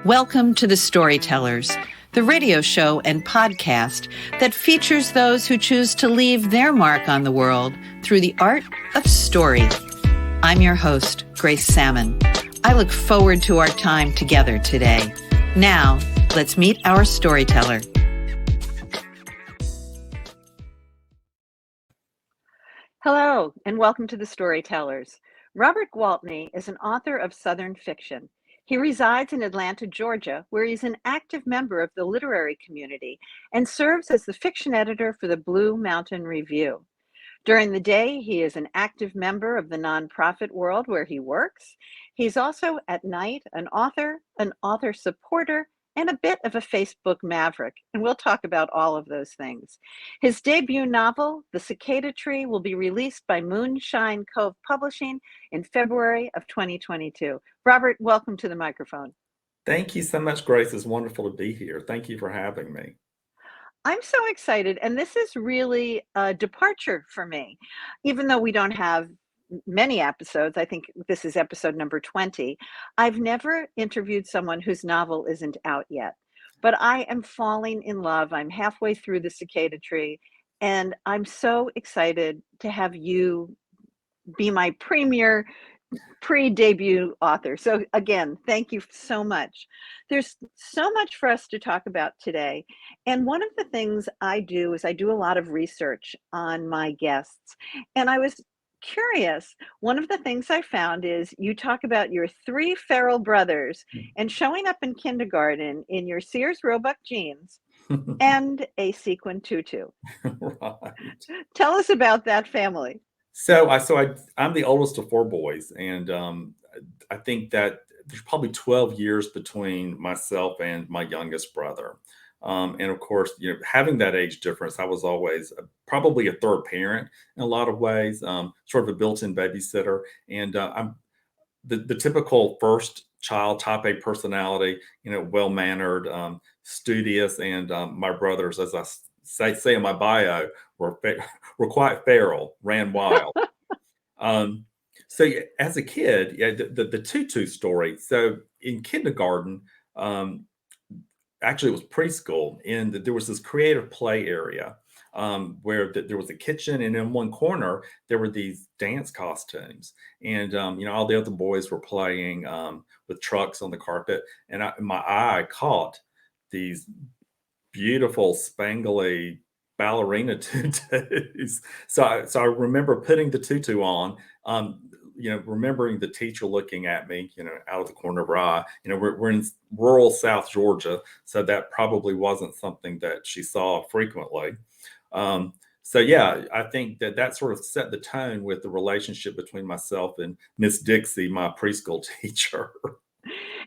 Welcome to the Storytellers, the radio show and podcast that features those who choose to leave their mark on the world through the art of story. I'm your host, Grace Sammon. I look forward to our time together today. Now, let's meet our storyteller. Hello, and welcome to the Storytellers. Robert Gwaltney is an author of Southern fiction. He resides in Atlanta, Georgia, where he's an active member of the literary community and serves as the fiction editor for the Blue Mountain Review. During the day, he is an active member of the nonprofit world where he works. He's also at night an author supporter, and a bit of a Facebook maverick, and we'll talk about all of those things. His debut novel, The Cicada Tree, will be released by Moonshine Cove Publishing in February of 2022. Robert, welcome to the microphone. Thank you so much, Grace. It's wonderful to be here. Thank you for having me. I'm so excited, and this is really a departure for me. Even though we don't have many episodes, I think this is episode number 20, I've never interviewed someone whose novel isn't out yet. But I am falling in love. I'm halfway through The Cicada Tree, and I'm so excited to have you be my pre-debut author. So again, thank you so much. There's so much for us to talk about today. And one of the things I do is I do a lot of research on my guests. And I was curious, one of the things I found is you talk about your three feral brothers and showing up in kindergarten in your Sears Roebuck jeans and a sequin tutu. Right. Tell us about that family. So I'm the oldest of four boys, and I think that there's probably 12 years between myself and my youngest brother. And of course, having that age difference, I was always probably a third parent in a lot of ways, sort of a built-in babysitter. And I'm the typical first child, type A personality, well-mannered, studious, and my brothers, as I say in my bio, were quite feral, ran wild. So as a kid, the tutu story. So in kindergarten, actually it was preschool, and there was this creative play area where there was a kitchen, and in one corner there were these dance costumes, and all the other boys were playing with trucks on the carpet, and my eye caught these beautiful spangly ballerina tutus. So I remember putting the tutu on, remembering the teacher looking at me, out of the corner of her eye. We're in rural South Georgia, so that probably wasn't something that she saw frequently. So yeah, I think that sort of set the tone with the relationship between myself and Miss Dixie, my preschool teacher.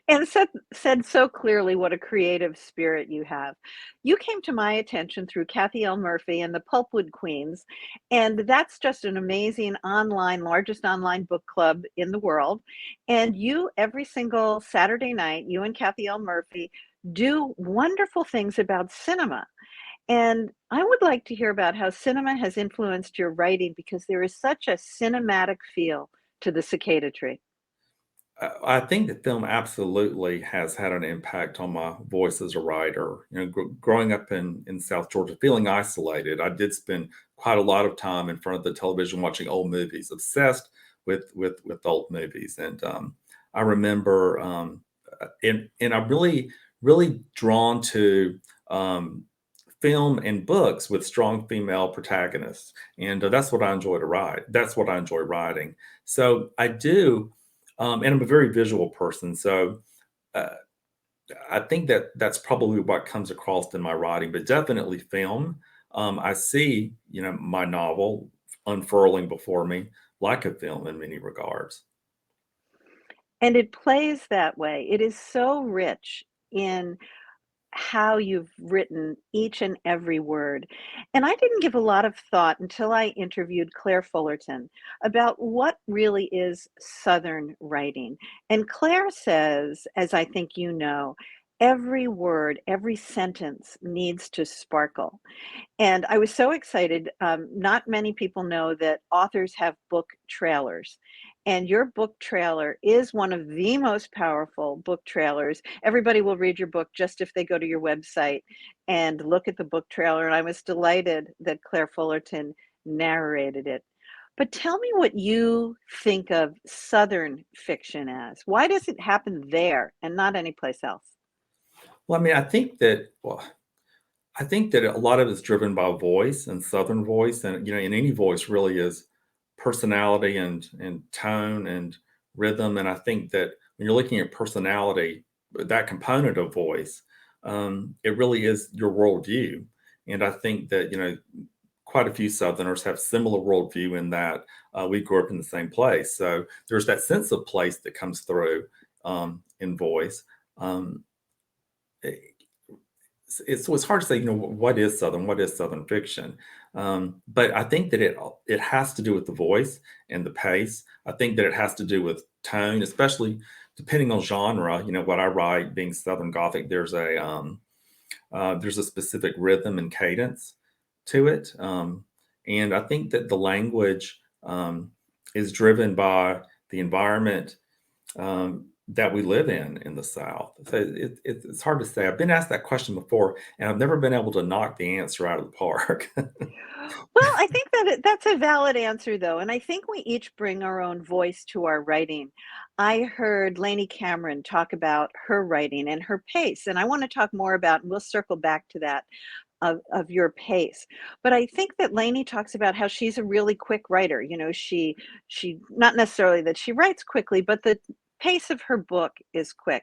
And said so clearly what a creative spirit you have. You came to my attention through Kathy L. Murphy and the Pulpwood Queens, and that's just an amazing largest online book club in the world. And you, every single Saturday night, you and Kathy L. Murphy do wonderful things about cinema. And I would like to hear about how cinema has influenced your writing, because there is such a cinematic feel to The Cicada Tree. I think that film absolutely has had an impact on my voice as a writer. Growing up in South Georgia, feeling isolated, I did spend quite a lot of time in front of the television watching old movies, obsessed with old movies. And I remember, and I'm really drawn to film and books with strong female protagonists, and that's what I enjoy to write. That's what I enjoy writing. So I do. And I'm a very visual person, so I think that's probably what comes across in my writing, but definitely film. I see, my novel unfurling before me like a film in many regards. And it plays that way. It is so rich in how you've written each and every word. And I didn't give a lot of thought until I interviewed Claire Fullerton about what really is Southern writing. And Claire says, as I think you know, every word, every sentence needs to sparkle. And I was so excited. Not many people know that authors have book trailers. And your book trailer is one of the most powerful book trailers. Everybody will read your book just if they go to your website and look at the book trailer. And I was delighted that Claire Fullerton narrated it. But tell me what you think of Southern fiction as. Why does it happen there and not anyplace else? Well, I mean, I think that a lot of it's driven by voice and Southern voice, and in any voice really is personality and tone and rhythm. And I think that when you're looking at personality, that component of voice, it really is your worldview. And I think that quite a few Southerners have similar worldview in that we grew up in the same place, so there's that sense of place that comes through in voice. Um, it's hard to say, what is Southern fiction. But I think that it has to do with the voice and the pace. I think that it has to do with tone, especially depending on genre. What I write, being Southern Gothic, there's a specific rhythm and cadence to it. And I think that the language is driven by the environment that we live in the South. So it's hard to say. I've been asked that question before, and I've never been able to knock the answer out of the park. Well, I think that that's a valid answer, though, and I think we each bring our own voice to our writing. I heard Lainey Cameron talk about her writing and her pace, and I want to talk more about, and we'll circle back to that, of your pace. But I think that Lainey talks about how she's a really quick writer. She not necessarily that she writes quickly, but the pace of her book is quick.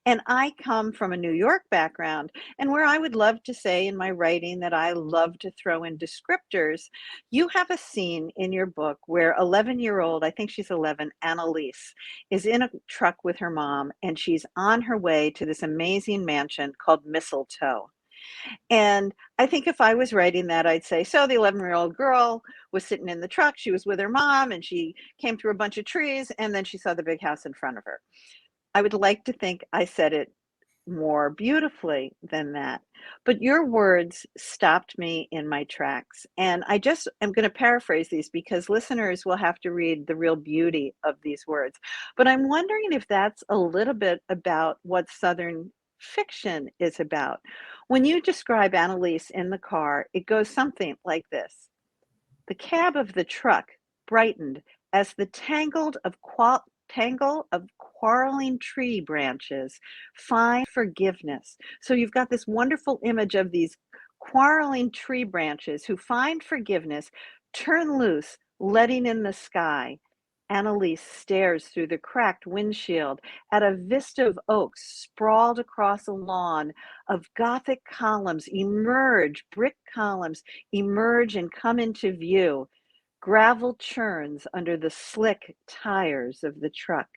And I come from a New York background, and where I would love to say in my writing that I love to throw in descriptors, you have a scene in your book where 11-year-old, I think she's 11, Annalise, is in a truck with her mom, and she's on her way to this amazing mansion called Mistletoe. And I think if I was writing that, I'd say, so the 11-year-old girl was sitting in the truck, she was with her mom, and she came through a bunch of trees, and then she saw the big house in front of her. I would like to think I said it more beautifully than that. But your words stopped me in my tracks. And I just am going to paraphrase these because listeners will have to read the real beauty of these words. But I'm wondering if that's a little bit about what Southern fiction is about. When you describe Annalise in the car, it goes something like this. The cab of the truck brightened as the tangle of quarreling tree branches find forgiveness. So you've got this wonderful image of these quarreling tree branches who find forgiveness, turn loose, letting in the sky. Annalise stares through the cracked windshield at a vista of oaks sprawled across a lawn of Gothic columns brick columns emerge and come into view. Gravel churns under the slick tires of the truck.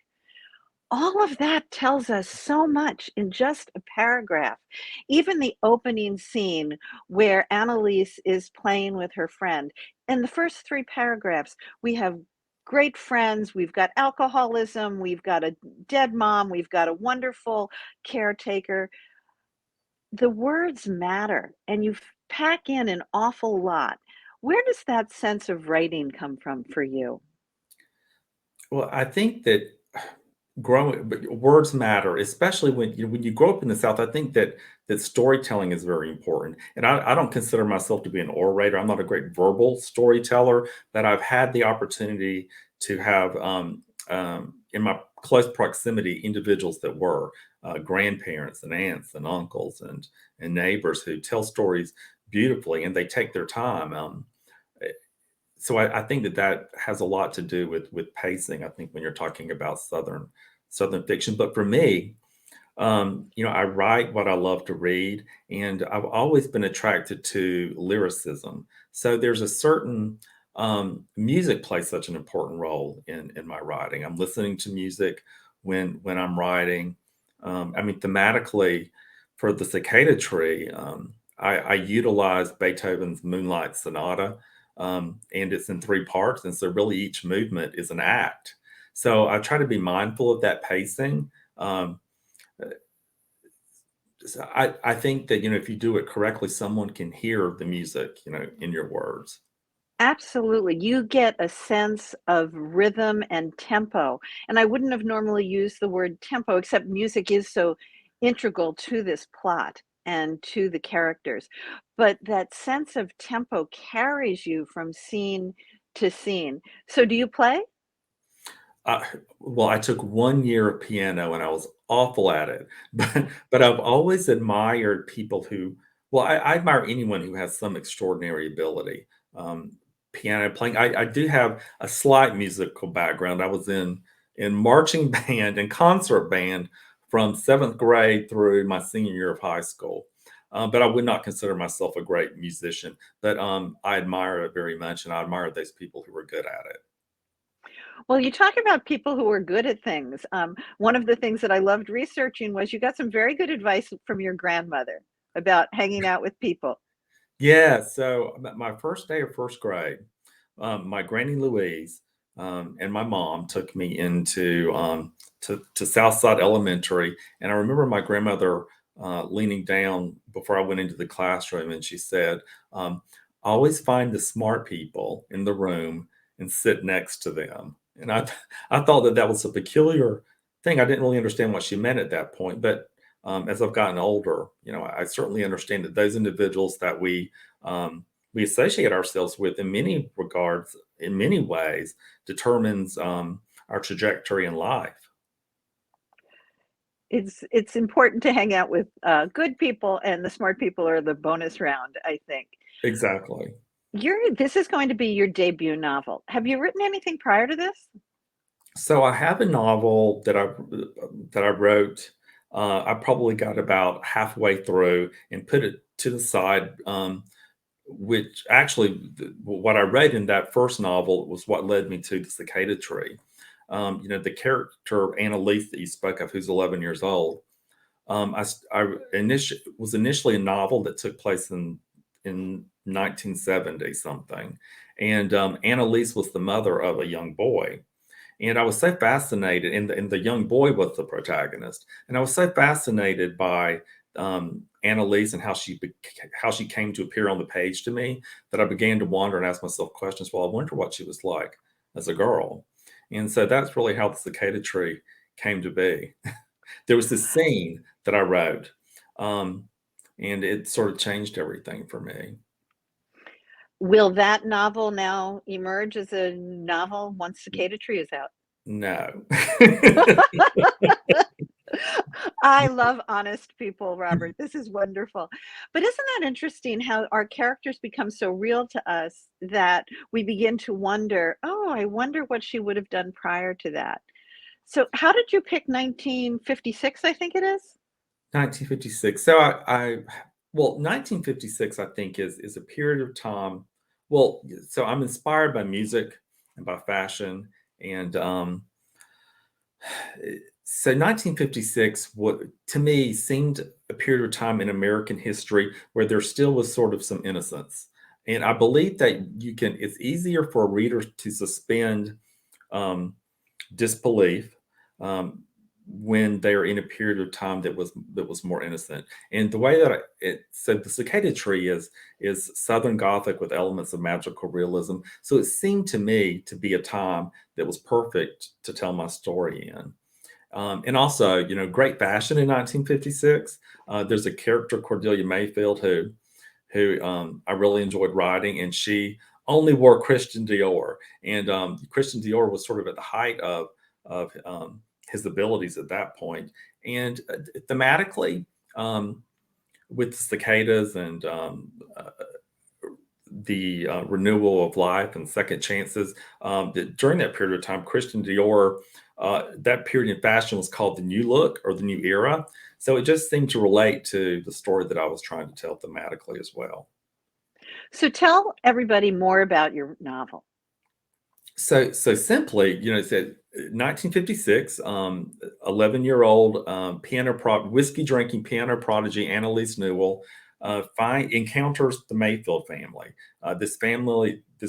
All of that tells us so much in just a paragraph. Even the opening scene where Annalise is playing with her friend. In the first three paragraphs, we have great friends, we've got alcoholism, we've got a dead mom, we've got a wonderful caretaker. The words matter, and you pack in an awful lot. Where does that sense of writing come from for you? Well, I think that growing but words matter, especially when you grow up in the South. I think that storytelling is very important, and I don't consider myself to be an orator. I'm not a great verbal storyteller, but I've had the opportunity to have in my close proximity individuals that were grandparents and aunts and uncles and neighbors who tell stories beautifully, and they take their time. So I think that has a lot to do with pacing. I think when you're talking about Southern fiction, but for me, I write what I love to read, and I've always been attracted to lyricism. So there's a certain music plays such an important role in my writing. I'm listening to music when I'm writing. I mean, thematically, for the cicada tree, I utilize Beethoven's Moonlight Sonata, and it's in three parts, and so really each movement is an act. So I try to be mindful of that pacing. Um, so I think that if you do it correctly, someone can hear the music, in your words. Absolutely. You get a sense of rhythm and tempo. And I wouldn't have normally used the word tempo, except music is so integral to this plot and to the characters. But that sense of tempo carries you from scene to scene. So do you play? I, well, I took 1 year of piano and I was awful at it, but I've always admired people who, well, I admire anyone who has some extraordinary ability. Um, Piano playing, I do have a slight musical background. I was in marching band and concert band from seventh grade through my senior year of high school. But I would not consider myself a great musician. But I admire it very much, and I admire those people who are good at it. Well, you talk about people who are good at things. One of the things that I loved researching was you got some very good advice from your grandmother about hanging out with people. Yeah, so my first day of first grade, my Granny Louise and my mom took me into to Southside Elementary, and I remember my grandmother leaning down before I went into the classroom, and she said, "Always find the smart people in the room and sit next to them." And I thought that that was a peculiar thing. I didn't really understand what she meant at that point, but as I've gotten older, I certainly understand that those individuals that we associate ourselves with in many regards, in many ways, determines our trajectory in life. It's important to hang out with good people, and the smart people are the bonus round, I think. Exactly. This is going to be your debut novel. Have you written anything prior to this? So I have a novel that I wrote. I probably got about halfway through and put it to the side. Which actually, what I read in that first novel was what led me to the cicada tree. The character Annalise that you spoke of, who's 11 years old. Was initially a novel that took place in 1970 something, and Annalise was the mother of a young boy, and I was so fascinated, and the young boy was the protagonist, and I was so fascinated by Annalise and how she came to appear on the page to me that I began to wonder and ask myself questions. Well, I wonder what she was like as a girl, and so that's really how the cicada tree came to be. There was this scene that I wrote, um, and it sort of changed everything for me. Will that novel now emerge as a novel once Cicada Tree is out? No. I love honest people, Robert. This is wonderful. But isn't that interesting how our characters become so real to us that we begin to wonder, oh, I wonder what she would have done prior to that. So, how did you pick 1956, I think it is? 1956. So well, 1956, I think is a period of time. Well, so I'm inspired by music and by fashion, and so 1956, what to me seemed a period of time in American history where there still was sort of some innocence, and I believe that it's easier for a reader to suspend um, disbelief um, when they are in a period of time that was more innocent. And the way that so the cicada tree is Southern Gothic with elements of magical realism. So it seemed to me to be a time that was perfect to tell my story in. And also, great fashion in 1956. There's a character, Cordelia Mayfield, who I really enjoyed writing, and she only wore Christian Dior, and Christian Dior was sort of at the height of his abilities at that point. And thematically, um, with the cicadas and the renewal of life and second chances, during that period of time, Christian Dior, that period in fashion was called the New Look or the New Era. So it just seemed to relate to the story that I was trying to tell thematically as well. So, tell everybody more about your novel. So simply, it said 1956, 11-year-old whiskey drinking piano prodigy Annalise Newell encounters the Mayfield family. This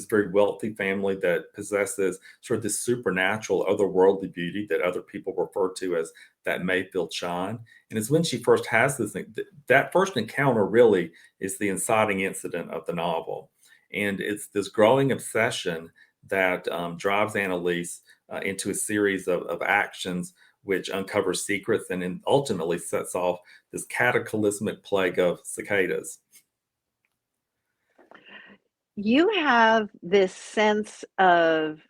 very wealthy family that possesses sort of this supernatural, otherworldly beauty that other people refer to as that Mayfield shine. And it's when she first has this thing, that first encounter really is the inciting incident of the novel. And it's this growing obsession that drives Annalise into a series of actions which uncovers secrets and then ultimately sets off this cataclysmic plague of cicadas. You have this sense of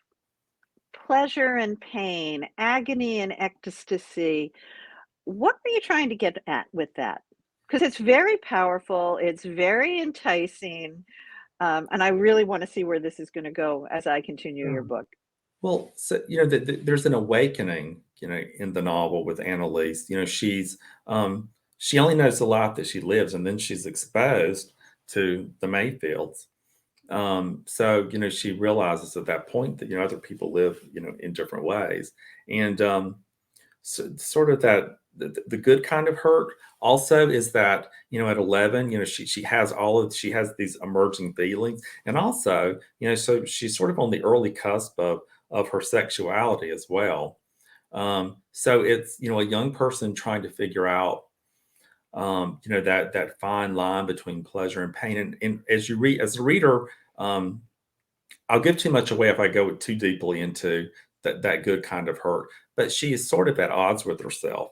pleasure and pain, agony and ecstasy. What were you trying to get at with that? Because it's very powerful, it's very enticing, and I really want to see where this is going to go as I continue your book. Well, so there's an awakening, in the novel with Annalise. She only knows the life that she lives, and then she's exposed to the Mayfields. So she realizes at that point that other people live in different ways, and so sort of that the good kind of hurt also is that at 11 she has these emerging feelings, and also so she's sort of on the early cusp of her sexuality as well. So it's a young person trying to figure out that fine line between pleasure and pain, and as you read as a reader, I'll give too much away if I go too deeply into that good kind of hurt. But she is sort of at odds with herself.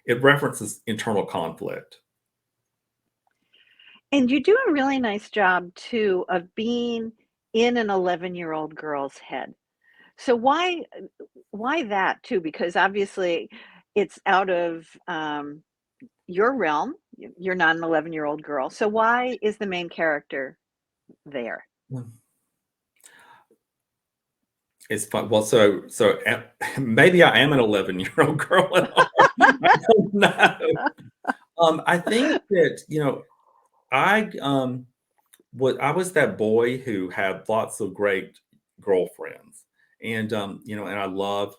It references internal conflict. And you do a really nice job too of being in an 11-year-old girl's head. So why that too? Because obviously it's out of your realm. You're not an 11-year-old girl. So why is the main character there? It's fun. Well, so maybe I am an 11-year-old girl at all. I don't know. I think that I was that boy who had lots of great girlfriends, and and I loved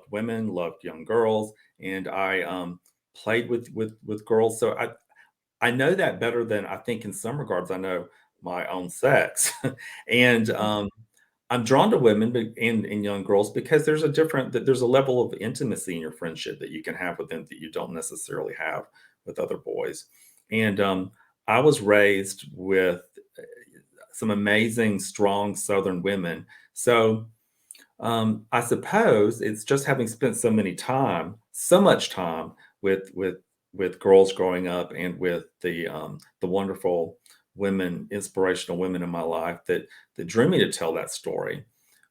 women, loved young girls, and I played with girls. So I know that better than I think in some regards I know my own sex, and I'm drawn to women and young girls because there's a level of intimacy in your friendship that you can have with them that you don't necessarily have with other boys. And I was raised with some amazing, strong Southern women. So I suppose it's just having spent so much time with girls growing up and with the wonderful women, inspirational women in my life that drew me to tell that story.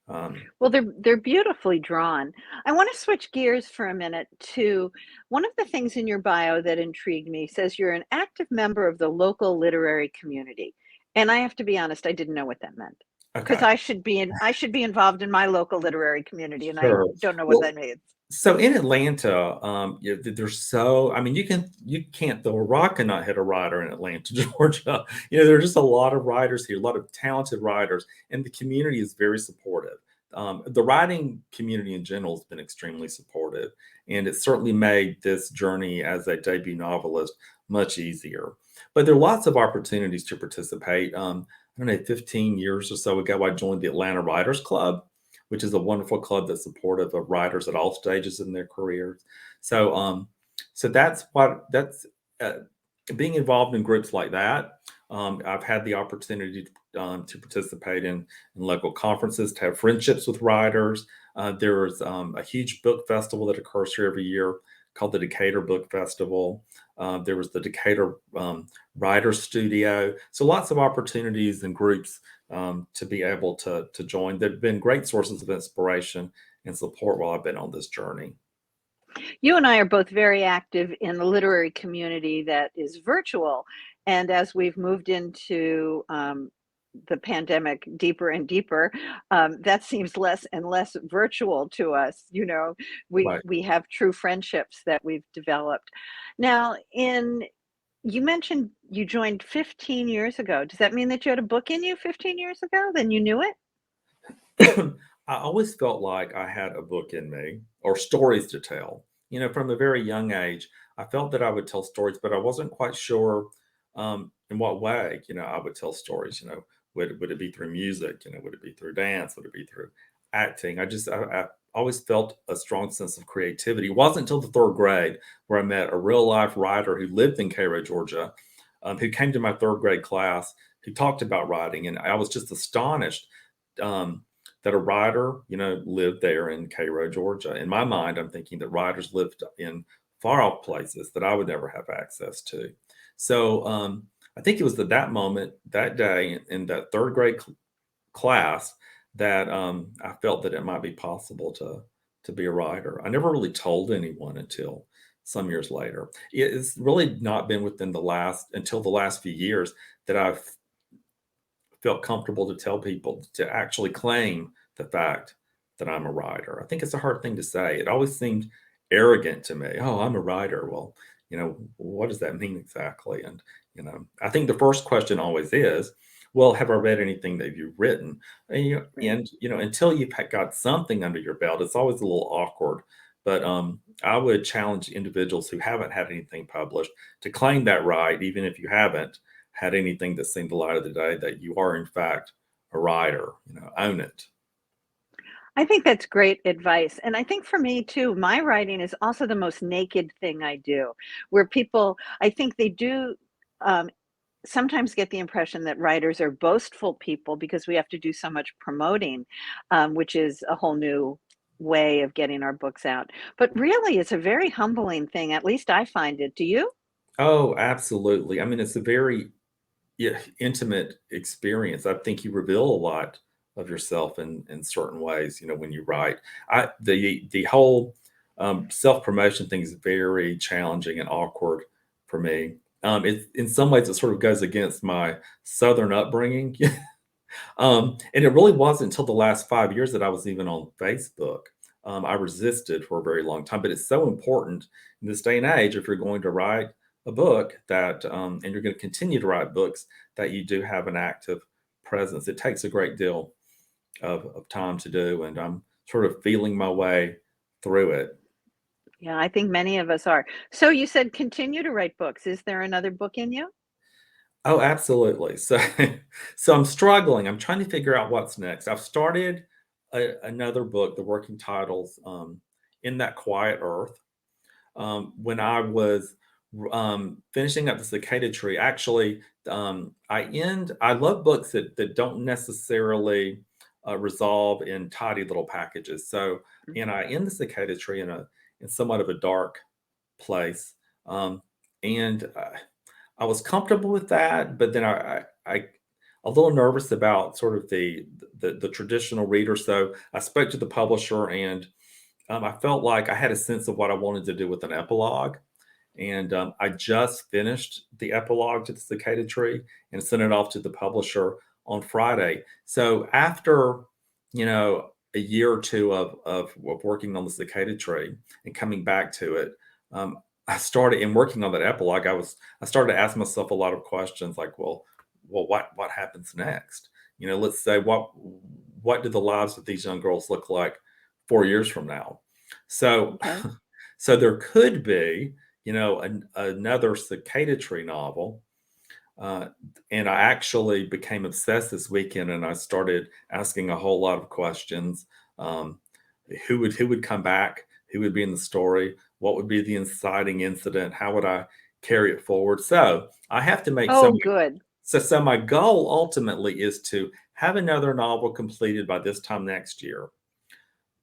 Well, they're beautifully drawn. I want to switch gears for a minute to one of the things in your bio that intrigued me. Says you're an active member of the local literary community. And I have to be honest, I didn't know what that meant. Because Okay, I should be involved in my local literary community, and I sure. don't know what Well, that means. so in Atlanta, there's I mean, you can't throw a rock and not hit a writer in Atlanta, Georgia. There are just a lot of writers here, a lot of talented writers, and the community is very supportive. The writing community in general has been extremely supportive, and it certainly made this journey as a debut novelist much easier. But there are lots of opportunities to participate. I don't know, 15 years or so ago, I joined the Atlanta Writers Club, which is a wonderful club that's supportive of writers at all stages in their careers. So, so that's uh, being involved in groups like that. I've had the opportunity to participate in local conferences, to have friendships with writers. There's a huge book festival that occurs here every year called the Decatur Book Festival. There was the Decatur Writers Studio. So lots of opportunities and groups to be able to join. They've been great sources of inspiration and support while I've been on this journey. You and I are both very active in the literary community that is virtual. And as we've moved into the pandemic deeper and deeper, that seems less and less virtual to us. Right. We have true friendships that we've developed. Now, you mentioned you joined 15 years ago. Does that mean that you had a book in you 15 years ago? Then you knew it? I always felt like I had a book in me or stories to tell. From a very young age, I felt that I would tell stories, but I wasn't quite sure in what way, I would tell stories. Would it be through music? Would it be through dance? Would it be through acting? I always felt a strong sense of creativity. It wasn't until the third grade where I met a real life writer who lived in Cairo, Georgia, who came to my third grade class, who talked about writing, and I was just astonished that a writer, lived there in Cairo, Georgia. In my mind, I'm thinking that writers lived in far off places that I would never have access to. So I think it was at that moment, that day, in that third grade class, that I felt that it might be possible to be a writer. I never really told anyone until some years later. It's really not been until the last few years that I've felt comfortable to tell people to actually claim the fact that I'm a writer. I think it's a hard thing to say. It always seemed arrogant to me. Oh, I'm a writer. Well, what does that mean exactly? And, I think the first question always is, well, have I read anything that you've written? And, until you've got something under your belt, it's always a little awkward. But I would challenge individuals who haven't had anything published to claim that right, even if you haven't had anything that's seen the light of the day, that you are in fact a writer. Own it. I think that's great advice. And I think for me too, my writing is also the most naked thing I do, where people, I think they do sometimes get the impression that writers are boastful people because we have to do so much promoting, which is a whole new way of getting our books out. But really, it's a very humbling thing. At least I find it. Do you? Oh, absolutely. I mean, it's a very intimate experience. I think you reveal a lot of yourself in certain ways, when you write. The whole self-promotion thing is very challenging and awkward for me. In some ways, it sort of goes against my Southern upbringing. And it really wasn't until the last 5 years that I was even on Facebook. I resisted for a very long time, but it's so important in this day and age, if you're going to write a book that, and you're going to continue to write books, that you do have an active presence. It takes a great deal of time to do, and I'm sort of feeling my way through it. Yeah, I think many of us are. So you said continue to write books. Is there another book in you? Oh, absolutely. So, so I'm struggling. I'm trying to figure out what's next. I've started another book. The working title's "In That Quiet Earth." When I was finishing up the cicada tree, actually, I love books that don't necessarily resolve in tidy little packages. So, and I end the cicada tree in somewhat of a dark place, and I was comfortable with that, but then I a little nervous about sort of the traditional reader. So I spoke to the publisher, and I felt like I had a sense of what I wanted to do with an epilogue. And I just finished the epilogue to the cicada tree and sent it off to the publisher on Friday. So after, a year or two of working on the cicada tree and coming back to it, I started in working on that epilogue. I started to ask myself a lot of questions like, what happens next? Let's say what do the lives of these young girls look like 4 years from now? So, Okay. so there could be, another cicada tree novel. And I actually became obsessed this weekend, and I started asking a whole lot of questions. Um, who would come back? Who would be in the story? What would be the inciting incident? How would I carry it forward? So I have to make Oh, some. good. So my goal ultimately is to have another novel completed by this time next year.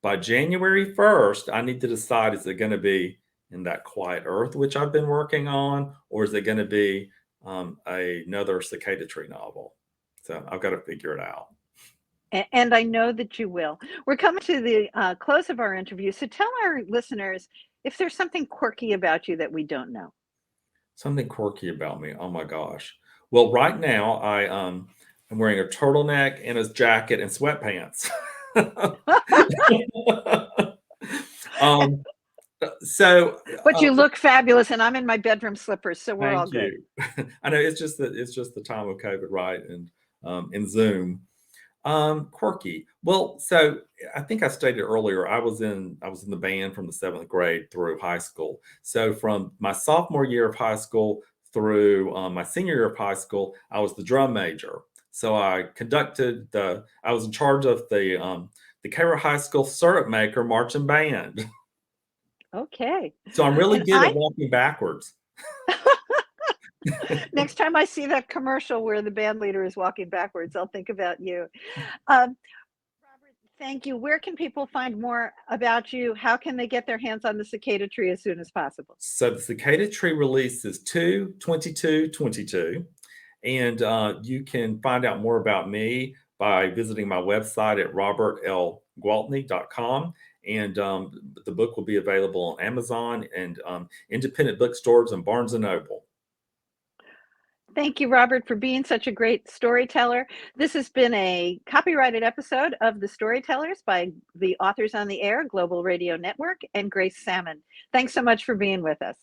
By January 1st, I need to decide, is it going to be In That Quiet Earth, which I've been working on, or is it going to be another cicada tree novel? So I've got to figure it out. And I know that you will. We're coming to the close of our interview. So tell our listeners if there's something quirky about you that we don't know. Something quirky about me. Oh my gosh. Well, right now I'm wearing a turtleneck and a jacket and sweatpants. um, so But you look fabulous, and I'm in my bedroom slippers, so we're all thank good. you. I know it's just the time of COVID, right? And in Zoom. Quirky. Well, so I think I stated earlier, I was in the band from the seventh grade through high school. So from my sophomore year of high school through my senior year of high school, I was the drum major. So I was in charge of the Cairo High School Syrup Maker marching band. Okay. So I'm really And good at I walking backwards. Next time I see that commercial where the band leader is walking backwards, I'll think about you. Robert, thank you. Where can people find more about you? How can they get their hands on the cicada tree as soon as possible? So the cicada tree release is 2/22/22. And you can find out more about me by visiting my website at robertlgwaltney.com. And the book will be available on Amazon and independent bookstores and Barnes & Noble. Thank you, Robert, for being such a great storyteller. This has been a copyrighted episode of The Storytellers by the Authors on the Air Global Radio Network and Grace Sammon. Thanks so much for being with us.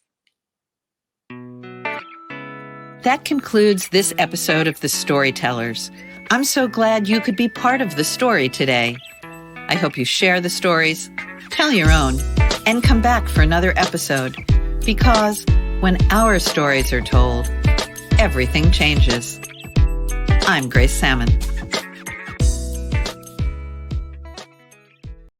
That concludes this episode of The Storytellers. I'm so glad you could be part of the story today. I hope you share the stories, tell your own, and come back for another episode, because when our stories are told, everything changes. I'm Grace Sammon.